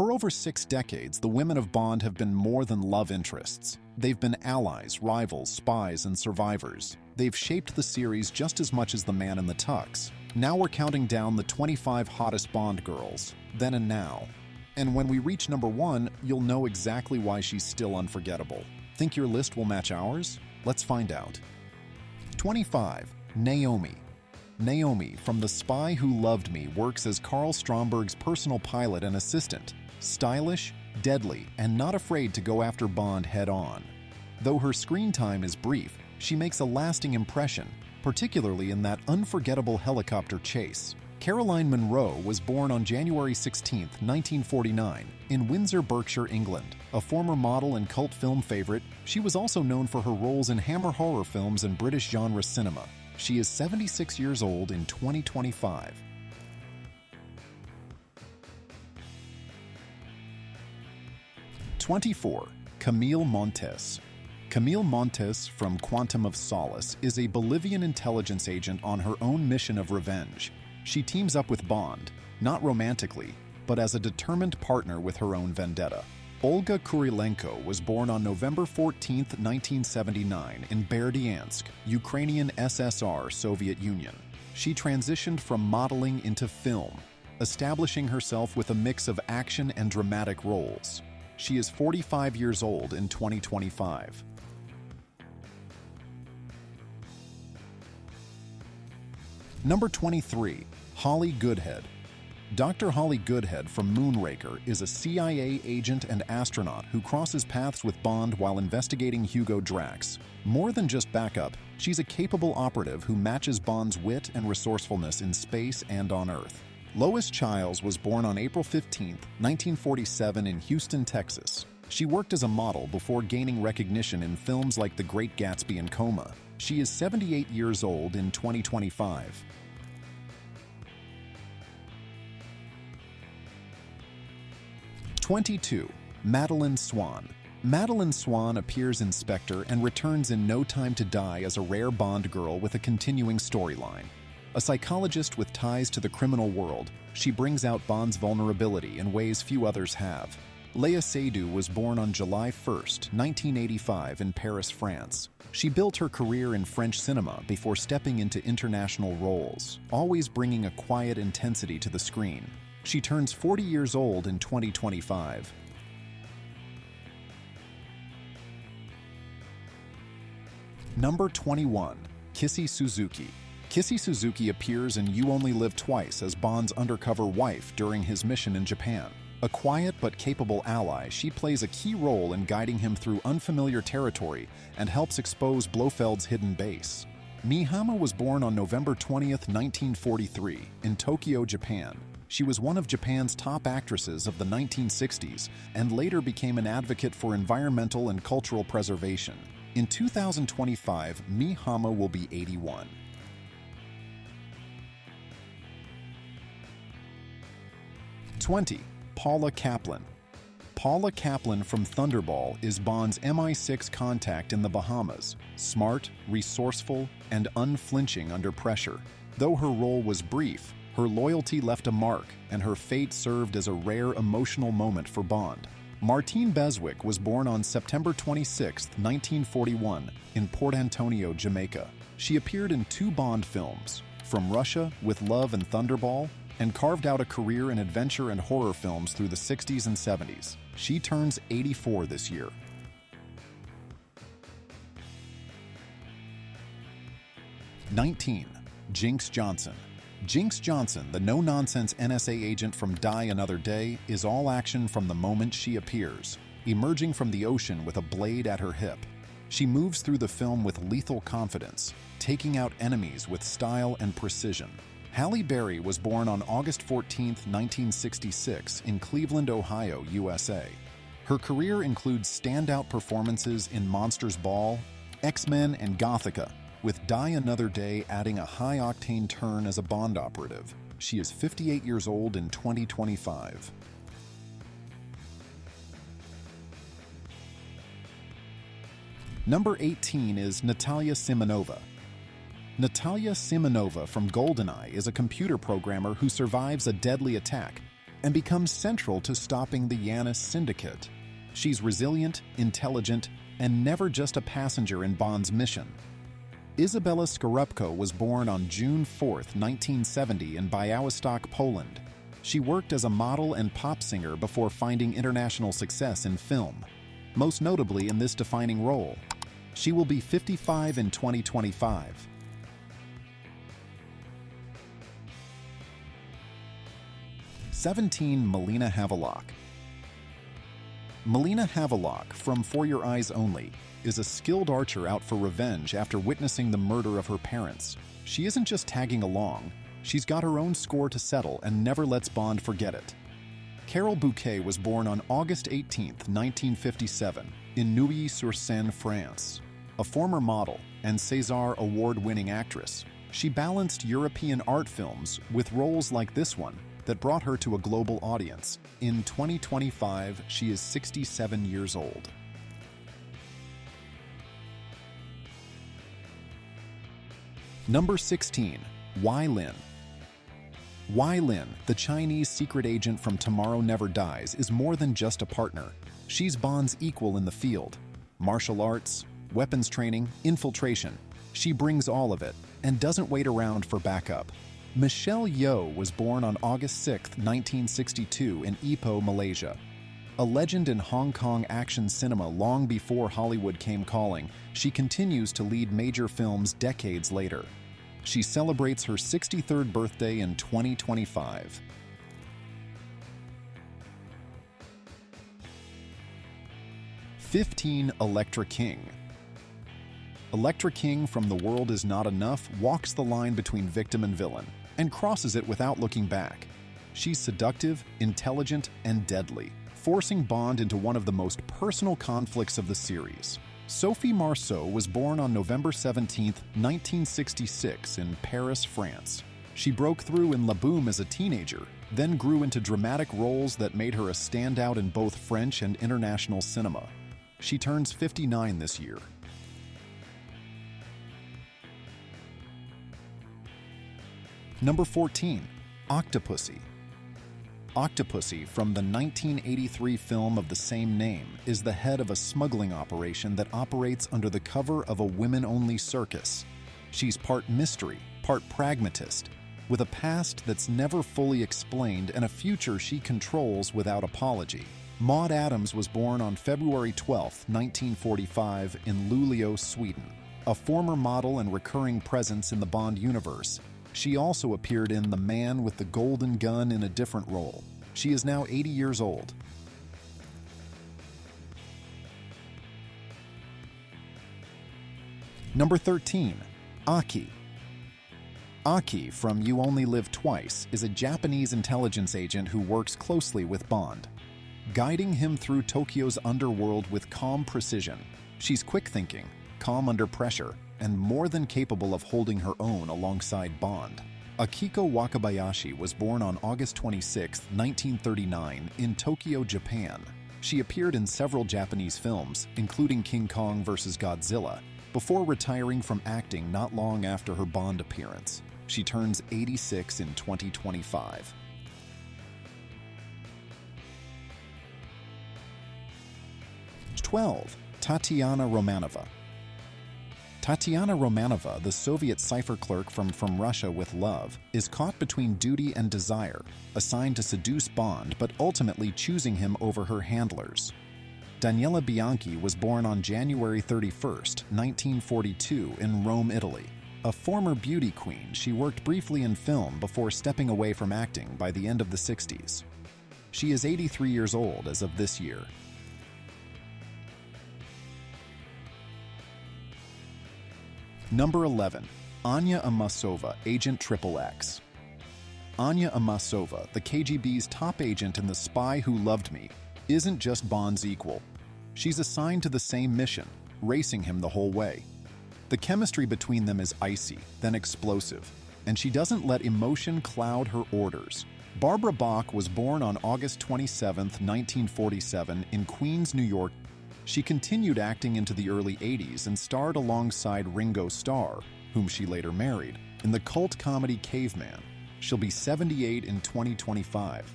For over 6 decades, the women of Bond have been more than love interests. They've been allies, rivals, spies, and survivors. They've shaped the series just as much as the man in the tux. Now we're counting down the 25 hottest Bond girls, then and now. And when we reach number 1, you'll know exactly why she's still unforgettable. Think your list will match ours? Let's find out. 25. Naomi. Naomi, from The Spy Who Loved Me, works as Carl Stromberg's personal pilot and assistant. Stylish, deadly, and not afraid to go after Bond head-on. Though her screen time is brief, she makes a lasting impression, particularly in that unforgettable helicopter chase. Caroline Munro was born on January 16, 1949, in Windsor, Berkshire, England. A former model and cult film favorite, she was also known for her roles in Hammer horror films and British genre cinema. She is 76 years old in 2025. 24. Camille Montes. Camille Montes from Quantum of Solace is a Bolivian intelligence agent on her own mission of revenge. She teams up with Bond, not romantically, but as a determined partner with her own vendetta. Olga Kurilenko was born on November 14, 1979 in Berdyansk, Ukrainian SSR, Soviet Union. She transitioned from modeling into film, establishing herself with a mix of action and dramatic roles. She is 45 years old in 2025. Number 23. Holly Goodhead. Dr. Holly Goodhead from Moonraker is a CIA agent and astronaut who crosses paths with Bond while investigating Hugo Drax. More than just backup, she's a capable operative who matches Bond's wit and resourcefulness in space and on Earth. Lois Chiles was born on April 15, 1947 in Houston, Texas. She worked as a model before gaining recognition in films like The Great Gatsby and Coma. She is 78 years old in 2025. #22. Madeline Swan. Madeline Swan appears in Spectre and returns in No Time to Die as a rare Bond girl with a continuing storyline. A psychologist with ties to the criminal world, she brings out Bond's vulnerability in ways few others have. Léa Seydoux was born on July 1, 1985 in Paris, France. She built her career in French cinema before stepping into international roles, always bringing a quiet intensity to the screen. She turns 40 years old in 2025. Number 21. Kissy Suzuki. Kissy Suzuki appears in You Only Live Twice as Bond's undercover wife during his mission in Japan. A quiet but capable ally, she plays a key role in guiding him through unfamiliar territory and helps expose Blofeld's hidden base. Mihama was born on November 20, 1943, in Tokyo, Japan. She was one of Japan's top actresses of the 1960s and later became an advocate for environmental and cultural preservation. In 2025, Mihama will be 81. 20. Paula Kaplan. Paula Kaplan from Thunderball is Bond's MI6 contact in the Bahamas, smart, resourceful, and unflinching under pressure. Though her role was brief, her loyalty left a mark, and her fate served as a rare emotional moment for Bond. Martine Beswick was born on September 26, 1941, in Port Antonio, Jamaica. She appeared in 2 Bond films, From Russia with Love and Thunderball, and carved out a career in adventure and horror films through the 60s and 70s. She turns 84 this year. 19. Jinx Johnson. Jinx Johnson, the no-nonsense NSA agent from Die Another Day, is all action from the moment she appears, emerging from the ocean with a blade at her hip. She moves through the film with lethal confidence, taking out enemies with style and precision. Halle Berry was born on August 14, 1966, in Cleveland, Ohio, USA. Her career includes standout performances in Monsters Ball, X-Men, and Gothica, with Die Another Day adding a high-octane turn as a Bond operative. She is 58 years old in 2025. Number 18 is Natalia Simonova. Natalia Simonova from GoldenEye is a computer programmer who survives a deadly attack. and becomes central to stopping the Yanis syndicate. She's resilient, intelligent, and never just a passenger in Bond's mission. Izabela Skorupko was born on June 4, 1970 in Białystok, Poland. She worked as a model and pop singer before finding international success in film, most notably in this defining role. She will be 55 in 2025. Melina Havelock. Melina Havelock, from For Your Eyes Only, is a skilled archer out for revenge after witnessing the murder of her parents. She isn't just tagging along, she's got her own score to settle and never lets Bond forget it. Carole Bouquet was born on August 18, 1957, in Neuilly-sur-Seine, France. A former model and César Award-winning actress, she balanced European art films with roles like this one that brought her to a global audience. In 2025, she is 67 years old. Number 16. Wai Lin. Wai Lin, the Chinese secret agent from Tomorrow Never Dies, is more than just a partner. She's Bond's equal in the field. Martial arts, weapons training, infiltration. She brings all of it and doesn't wait around for backup. Michelle Yeoh was born on August 6, 1962 in Ipoh, Malaysia. A legend in Hong Kong action cinema long before Hollywood came calling, she continues to lead major films decades later. She celebrates her 63rd birthday in 2025. Elektra King. Elektra King from The World Is Not Enough walks the line between victim and villain, and crosses it without looking back. She's seductive, intelligent, and deadly, forcing Bond into one of the most personal conflicts of the series. Sophie Marceau was born on November 17, 1966 in Paris, France. She broke through in La Boum as a teenager, then grew into dramatic roles that made her a standout in both French and international cinema. She turns 59 this year. Number 14. Octopussy. Octopussy, from the 1983 film of the same name, is the head of a smuggling operation that operates under the cover of a women-only circus. She's part mystery, part pragmatist, with a past that's never fully explained and a future she controls without apology. Maud Adams was born on February 12, 1945, in Luleå, Sweden. A former model and recurring presence in the Bond universe, she also appeared in The Man with the Golden Gun in a different role. She is now 80 years old. Number 13. Aki. Aki, from You Only Live Twice, is a Japanese intelligence agent who works closely with Bond, guiding him through Tokyo's underworld with calm precision. She's quick-thinking, calm under pressure, and more than capable of holding her own alongside Bond. Akiko Wakabayashi was born on August 26, 1939, in Tokyo, Japan. She appeared in several Japanese films, including King Kong vs. Godzilla, before retiring from acting not long after her Bond appearance. She turns 86 in 2025. Tatiana Romanova. Tatiana Romanova, the Soviet cipher clerk from Russia with Love, is caught between duty and desire, assigned to seduce Bond but ultimately choosing him over her handlers. Daniela Bianchi was born on January 31, 1942, in Rome, Italy. A former beauty queen, she worked briefly in film before stepping away from acting by the end of the 60s. She is 83 years old as of this year. Number 11. Anya Amasova, Agent XXX. Anya Amasova, the KGB's top agent in The Spy Who Loved Me, isn't just Bond's equal. She's assigned to the same mission, racing him the whole way. The chemistry between them is icy, then explosive, and she doesn't let emotion cloud her orders. Barbara Bach was born on August 27, 1947, in Queens, New York. She continued acting into the early 80s and starred alongside Ringo Starr, whom she later married, in the cult comedy Caveman. She'll be 78 in 2025.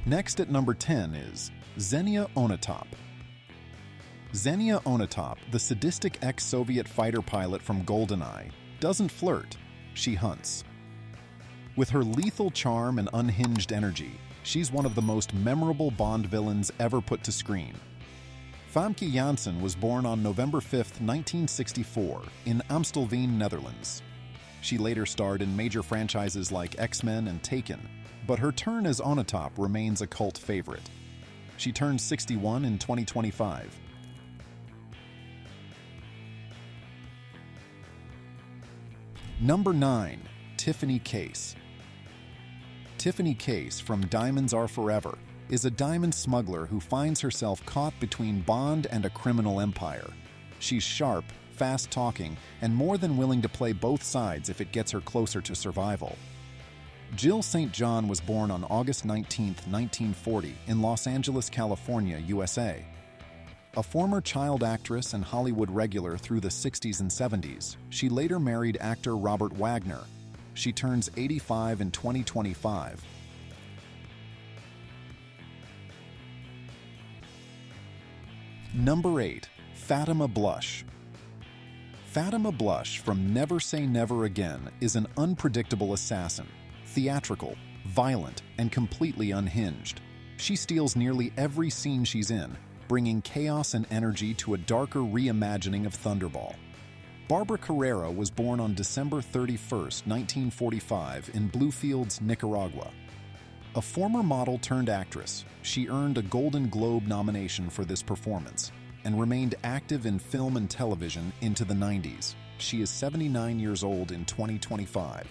Next at number 10 is Xenia Onatop. Xenia Onatop, the sadistic ex-Soviet fighter pilot from GoldenEye, doesn't flirt, she hunts. With her lethal charm and unhinged energy, she's one of the most memorable Bond villains ever put to screen. Famke Janssen was born on November 5, 1964, in Amstelveen, Netherlands. She later starred in major franchises like X-Men and Taken, but her turn as Onatop remains a cult favorite. She turned 61 in 2025. Number 9. Tiffany Case. Tiffany Case from Diamonds Are Forever is a diamond smuggler who finds herself caught between Bond and a criminal empire. She's sharp, fast-talking, and more than willing to play both sides if it gets her closer to survival. Jill St. John was born on August 19, 1940, in Los Angeles, California, USA. A former child actress and Hollywood regular through the 60s and 70s, she later married actor Robert Wagner. She turns 85 in 2025. Number 8. Fatima Blush. Fatima Blush from Never Say Never Again is an unpredictable assassin, theatrical, violent, and completely unhinged. She steals nearly every scene she's in, bringing chaos and energy to a darker reimagining of Thunderball. Barbara Carrera was born on December 31, 1945, in Bluefields, Nicaragua. A former model turned actress, she earned a Golden Globe nomination for this performance and remained active in film and television into the 90s. She is 79 years old in 2025.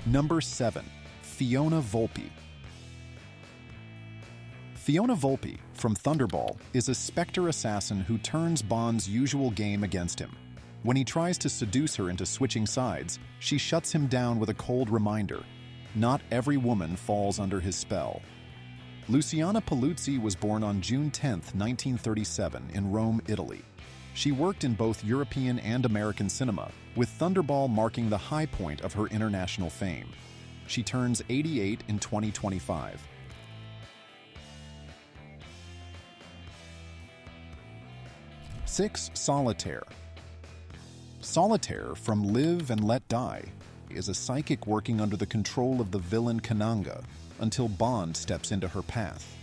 Number 7. Fiona Volpe. Fiona Volpe, from Thunderball, is a Spectre assassin who turns Bond's usual game against him. When he tries to seduce her into switching sides, she shuts him down with a cold reminder: not every woman falls under his spell. Luciana Paluzzi was born on June 10, 1937, in Rome, Italy. She worked in both European and American cinema, with Thunderball marking the high point of her international fame. She turns 88 in 2025. Six. Solitaire. Solitaire, from Live and Let Die, is a psychic working under the control of the villain Kananga until Bond steps into her path.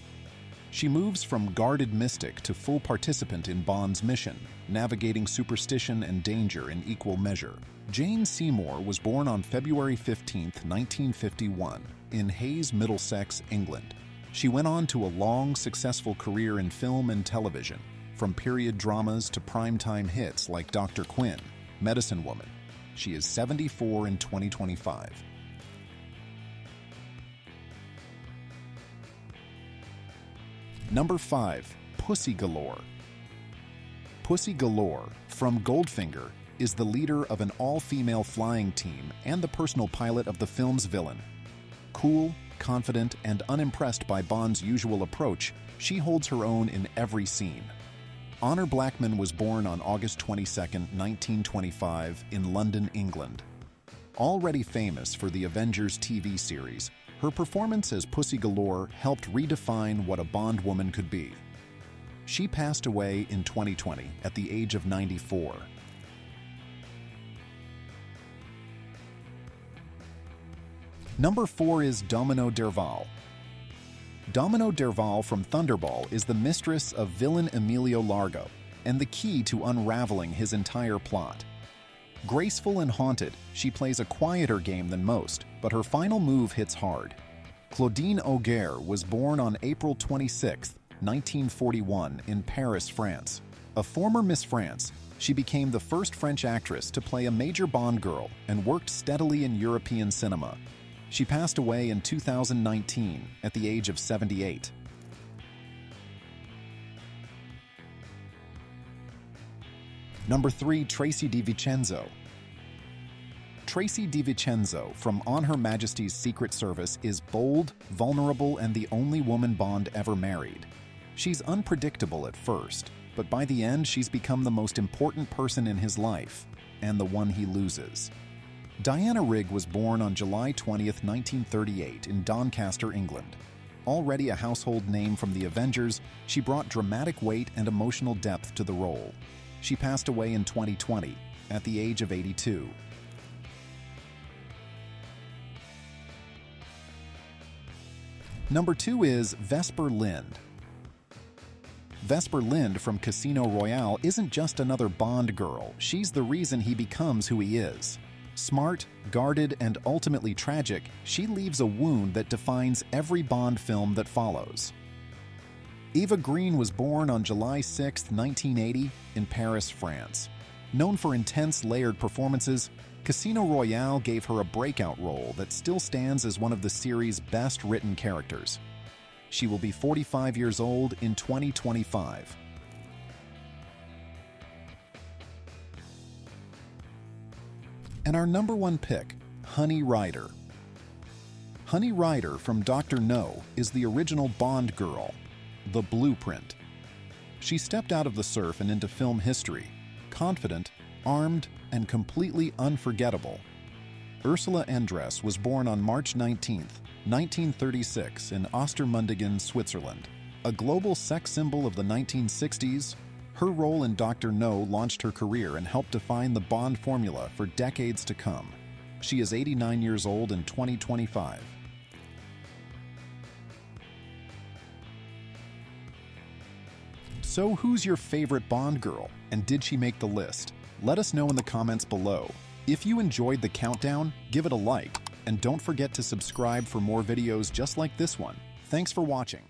She moves from guarded mystic to full participant in Bond's mission, navigating superstition and danger in equal measure. Jane Seymour was born on February 15, 1951, in Hayes, Middlesex, England. She went on to a long, successful career in film and television, from period dramas to primetime hits like Dr. Quinn, Medicine Woman. She is 74 in 2025. Number 5. Pussy Galore. Pussy Galore, from Goldfinger, is the leader of an all-female flying team and the personal pilot of the film's villain. Cool, confident, and unimpressed by Bond's usual approach, she holds her own in every scene. Honor Blackman was born on August 22, 1925, in London, England. Already famous for the Avengers TV series, her performance as Pussy Galore helped redefine what a Bond woman could be. She passed away in 2020 at the age of 94. Number 4 is Domino Derval. Domino Derval from Thunderball is the mistress of villain Emilio Largo and the key to unraveling his entire plot. Graceful and haunted, she plays a quieter game than most, but her final move hits hard. Claudine Auger was born on April 26, 1941, in Paris, France. A former Miss France, she became the first French actress to play a major Bond girl and worked steadily in European cinema. She passed away in 2019 at the age of 78. Number 3. Tracy DiVincenzo. Tracy DiVincenzo from On Her Majesty's Secret Service is bold, vulnerable, and the only woman Bond ever married. She's unpredictable at first, but by the end she's become the most important person in his life, and the one he loses. Diana Rigg was born on July 20th, 1938 in Doncaster, England. Already a household name from the Avengers, she brought dramatic weight and emotional depth to the role. She passed away in 2020 at the age of 82. Number 2 is Vesper Lynd. Vesper Lynd from Casino Royale isn't just another Bond girl, she's the reason he becomes who he is. Smart, guarded, and ultimately tragic, she leaves a wound that defines every Bond film that follows. Eva Green was born on July 6, 1980, in Paris, France. Known for intense, layered performances, Casino Royale gave her a breakout role that still stands as one of the series' best-written characters. She will be 45 years old in 2025. And our number 1 pick, Honey Rider. Honey Rider from Dr. No is the original Bond girl, the blueprint. She stepped out of the surf and into film history, confident, armed, and completely unforgettable. Ursula Andress was born on March 19, 1936 in Ostermundigen, Switzerland. A global sex symbol of the 1960s, her role in Dr. No launched her career and helped define the Bond formula for decades to come. She is 89 years old in 2025. So who's your favorite Bond girl, and did she make the list? Let us know in the comments below. If you enjoyed the countdown, give it a like, and don't forget to subscribe for more videos just like this one. Thanks for watching.